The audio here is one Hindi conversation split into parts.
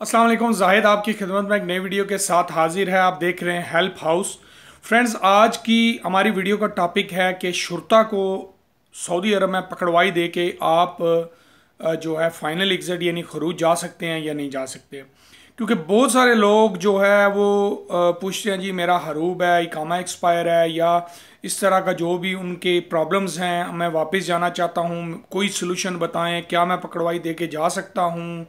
अस्सलाम वालेकुम, जाहिद आपकी खिदमत में एक नई वीडियो के साथ हाजिर है। आप देख रहे हैं हेल्प हाउस। फ्रेंड्स, आज की हमारी वीडियो का टॉपिक है कि शुरता को सऊदी अरब में पकड़वाई दे के आप जो है फाइनल एग्जिट यानी खरूज जा सकते हैं या नहीं जा सकते। क्योंकि बहुत सारे लोग जो है वो पूछते हैं जी मेरा हरूब है, इकामा एक्सपायर है, या इस तरह का जो भी उनके प्रॉब्लम्स हैं, मैं वापस जाना चाहता हूँ, कोई सलूशन बताएं, क्या मैं पकड़वाई दे के जा सकता हूँ,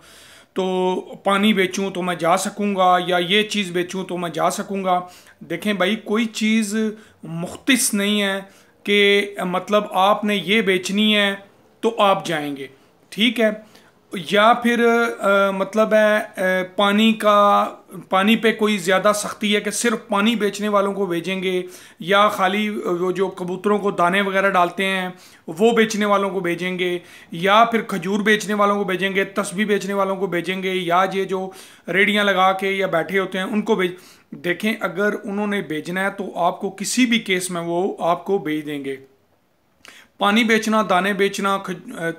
तो पानी बेचूं तो मैं जा सकूंगा, या ये चीज़ बेचूं तो मैं जा सकूंगा। देखें भाई, कोई चीज़ मुख्तिस नहीं है कि मतलब आपने ये बेचनी है तो आप जाएंगे, ठीक है। या फिर मतलब है पानी पे कोई ज़्यादा सख्ती है कि सिर्फ पानी बेचने वालों को भेजेंगे, या खाली वो जो कबूतरों को दाने वगैरह डालते हैं वो बेचने वालों को भेजेंगे, या फिर खजूर बेचने वालों को भेजेंगे, तस्बीह बेचने वालों को भेजेंगे, या ये जो रेडियां लगा के या बैठे होते हैं उनको भेज। देखें, अगर उन्होंने भेजना है तो आपको किसी भी केस में वो आपको भेज देंगे। पानी बेचना, दाने बेचना,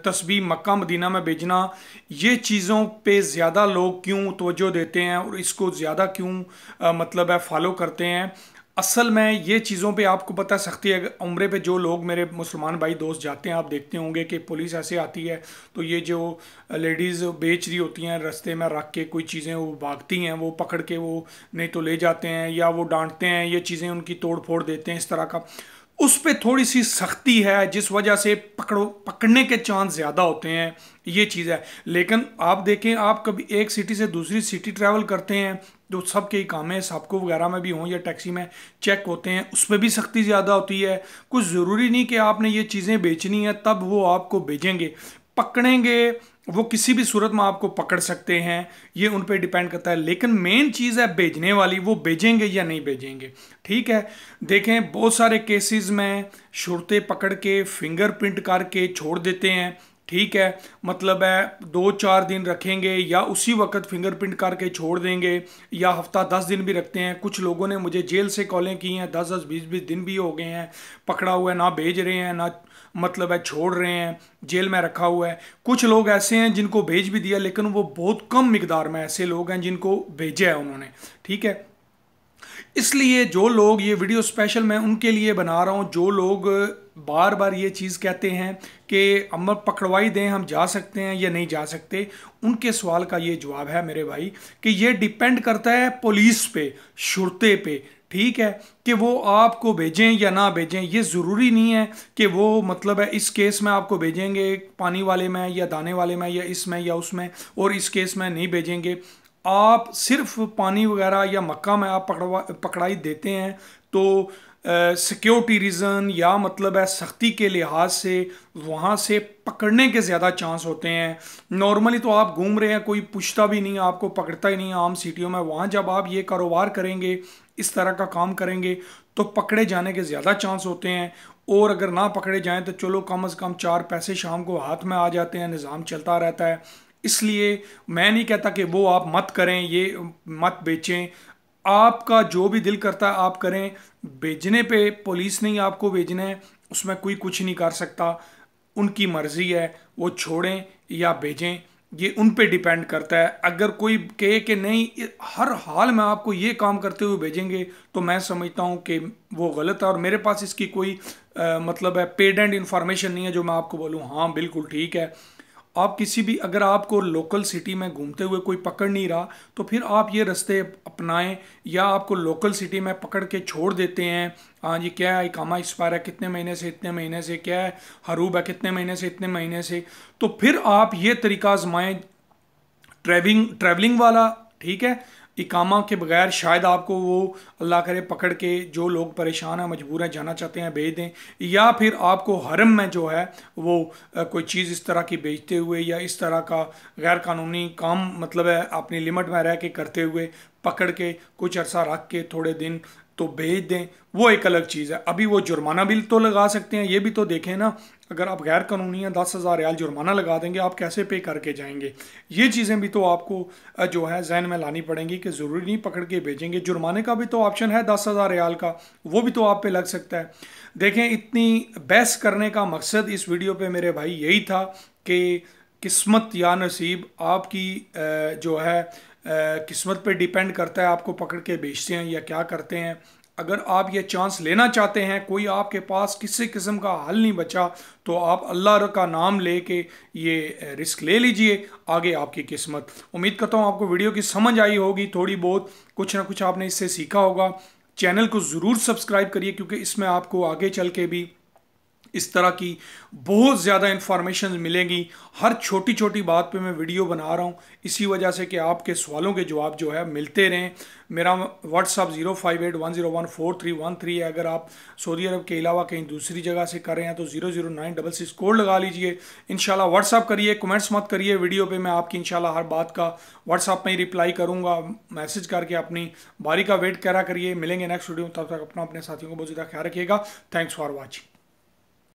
तस्बीह मक्का मदीना में बेचना, ये चीज़ों पे ज़्यादा लोग क्यों तवज्जो देते हैं और इसको ज़्यादा क्यों मतलब है फॉलो करते हैं। असल में ये चीज़ों पे आपको पता सख्ती है। उम्रे पे जो लोग मेरे मुसलमान भाई दोस्त जाते हैं, आप देखते होंगे कि पुलिस ऐसे आती है तो ये जो लेडीज़ बेच रही होती हैं रास्ते में रख के कोई चीज़ें, वो भागती हैं, वो पकड़ के वो नहीं तो ले जाते हैं या वो डांटते हैं, ये चीज़ें उनकी तोड़ फोड़ देते हैं, इस तरह का। उस पर थोड़ी सी सख्ती है जिस वजह से पकड़ने के चांस ज़्यादा होते हैं, ये चीज़ है। लेकिन आप देखें, आप कभी एक सिटी से दूसरी सिटी ट्रैवल करते हैं तो सबके इकामे सबको वगैरह में भी हों या टैक्सी में चेक होते हैं, उस पर भी सख्ती ज़्यादा होती है। कुछ ज़रूरी नहीं कि आपने ये चीज़ें बेचनी है तब वो आपको भेजेंगे, पकड़ेंगे। वो किसी भी सूरत में आपको पकड़ सकते हैं, ये उन पे डिपेंड करता है। लेकिन मेन चीज़ है भेजने वाली, वो भेजेंगे या नहीं भेजेंगे, ठीक है। देखें, बहुत सारे केसेस में शुरते पकड़ के फिंगरप्रिंट करके छोड़ देते हैं, ठीक है। मतलब है 2-4 दिन रखेंगे या उसी वक्त फिंगरप्रिंट करके छोड़ देंगे, या हफ्ता 10 दिन भी रखते हैं। कुछ लोगों ने मुझे जेल से कॉलें की हैं, 10-10 20-20 दिन भी हो गए हैं, पकड़ा हुआ है, ना भेज रहे हैं ना मतलब है छोड़ रहे हैं, जेल में रखा हुआ है। कुछ लोग ऐसे हैं जिनको भेज भी दिया, लेकिन वो बहुत कम मिकदार में ऐसे लोग हैं जिनको भेजा है उन्होंने, ठीक है। इसलिए जो लोग, ये वीडियो स्पेशल मैं उनके लिए बना रहा हूं जो लोग बार बार ये चीज़ कहते हैं कि हम पकड़वाई दें, हम जा सकते हैं या नहीं जा सकते। उनके सवाल का ये जवाब है मेरे भाई कि ये डिपेंड करता है पुलिस पे, शुरते पे, ठीक है, कि वो आपको भेजें या ना भेजें। ये ज़रूरी नहीं है कि वो मतलब है इस केस में आपको भेजेंगे पानी वाले में या दाने वाले में या इसमें या उसमें, और इस केस में नहीं भेजेंगे। आप सिर्फ पानी वगैरह या मक्का में आप पकड़ाई देते हैं तो सिक्योरिटी रीज़न या मतलब है सख्ती के लिहाज से वहाँ से पकड़ने के ज़्यादा चांस होते हैं। नॉर्मली तो आप घूम रहे हैं, कोई पूछता भी नहीं, आपको पकड़ता ही नहीं आम सिटियों में। वहाँ जब आप ये कारोबार करेंगे, इस तरह का काम करेंगे, तो पकड़े जाने के ज़्यादा चांस होते हैं। और अगर ना पकड़े जाएं तो चलो कम से कम 4 पैसे शाम को हाथ में आ जाते हैं, निज़ाम चलता रहता है। इसलिए मैं नहीं कहता कि वो आप मत करें, ये मत बेचें। आपका जो भी दिल करता है आप करें। भेजने पे पुलिस नहीं आपको भेजना है, उसमें कोई कुछ नहीं कर सकता, उनकी मर्जी है, वो छोड़ें या भेजें, ये उन पे डिपेंड करता है। अगर कोई कहे कि नहीं हर हाल में आपको ये काम करते हुए भेजेंगे, तो मैं समझता हूँ कि वो गलत है। और मेरे पास इसकी कोई मतलब है पेड एंड इन्फॉर्मेशन नहीं है जो मैं आपको बोलूँ हाँ बिल्कुल ठीक है। आप किसी भी, अगर आपको लोकल सिटी में घूमते हुए कोई पकड़ नहीं रहा तो फिर आप ये रास्ते अपनाएं, या आपको लोकल सिटी में पकड़ के छोड़ देते हैं, हाँ जी क्या है इकामा एक्सपायर है, कितने महीने से इतने महीने से, क्या है हरूब है, कितने महीने से इतने महीने से, तो फिर आप ये तरीका आजमाएं ट्रैवलिंग वाला, ठीक है। इकामा के बगैर शायद आपको वो अल्लाह करे पकड़ के, जो लोग परेशान हैं मजबूर हैं जाना चाहते हैं, भेज दें। या फिर आपको हरम में जो है वो कोई चीज़ इस तरह की बेचते हुए या इस तरह का गैर कानूनी काम मतलब है अपनी लिमिट में रह के करते हुए पकड़ के कुछ अरसा रख के थोड़े दिन तो भेज दें, वो एक अलग चीज़ है। अभी वो जुर्माना भी तो लगा सकते हैं, ये भी तो देखें ना। अगर आप गैर कानूनी हैं 10,000 रियाल जुर्माना लगा देंगे, आप कैसे पे करके जाएंगे। ये चीज़ें भी तो आपको जो है जहन में लानी पड़ेंगी कि ज़रूरी नहीं पकड़ के भेजेंगे। जुर्माने का भी तो ऑप्शन है 10,000 रियाल का, वो भी तो आप पे लग सकता है। देखें, इतनी बहस करने का मकसद इस वीडियो पे मेरे भाई यही था कि किस्मत या नसीब आपकी जो है किस्मत पे डिपेंड करता है, आपको पकड़ के बेचते हैं या क्या करते हैं। अगर आप ये चांस लेना चाहते हैं, कोई आपके पास किसी किस्म का हल नहीं बचा, तो आप अल्लाह का नाम लेके ये रिस्क ले लीजिए, आगे आपकी किस्मत। उम्मीद करता हूँ आपको वीडियो की समझ आई होगी, थोड़ी बहुत कुछ ना कुछ आपने इससे सीखा होगा। चैनल को ज़रूर सब्सक्राइब करिए, क्योंकि इसमें आपको आगे चल के भी इस तरह की बहुत ज़्यादा इंफॉर्मेशन मिलेंगी। हर छोटी छोटी बात पे मैं वीडियो बना रहा हूँ, इसी वजह से कि आपके सवालों के जवाब जो है मिलते रहें। मेरा व्हाट्सअप 0581014313 है। अगर आप सऊदी अरब के अलावा कहीं दूसरी जगह से कर रहे हैं तो 00966 कोड लगा लीजिए। इंशाल्लाह व्हाट्सअप करिए, कमेंट्स मत करिए वीडियो पे, मैं आपकी इंशाल्लाह हर बात का व्हाट्सअप में ही रिप्लाई करूँगा। मैसेज करके अपनी बारी का वेट करा करिए। मिलेंगे नेक्स्ट वीडियो, तब तक अपने साथियों को बहुत ज़्यादा ख्याल रखिएगा। Thanks for watching.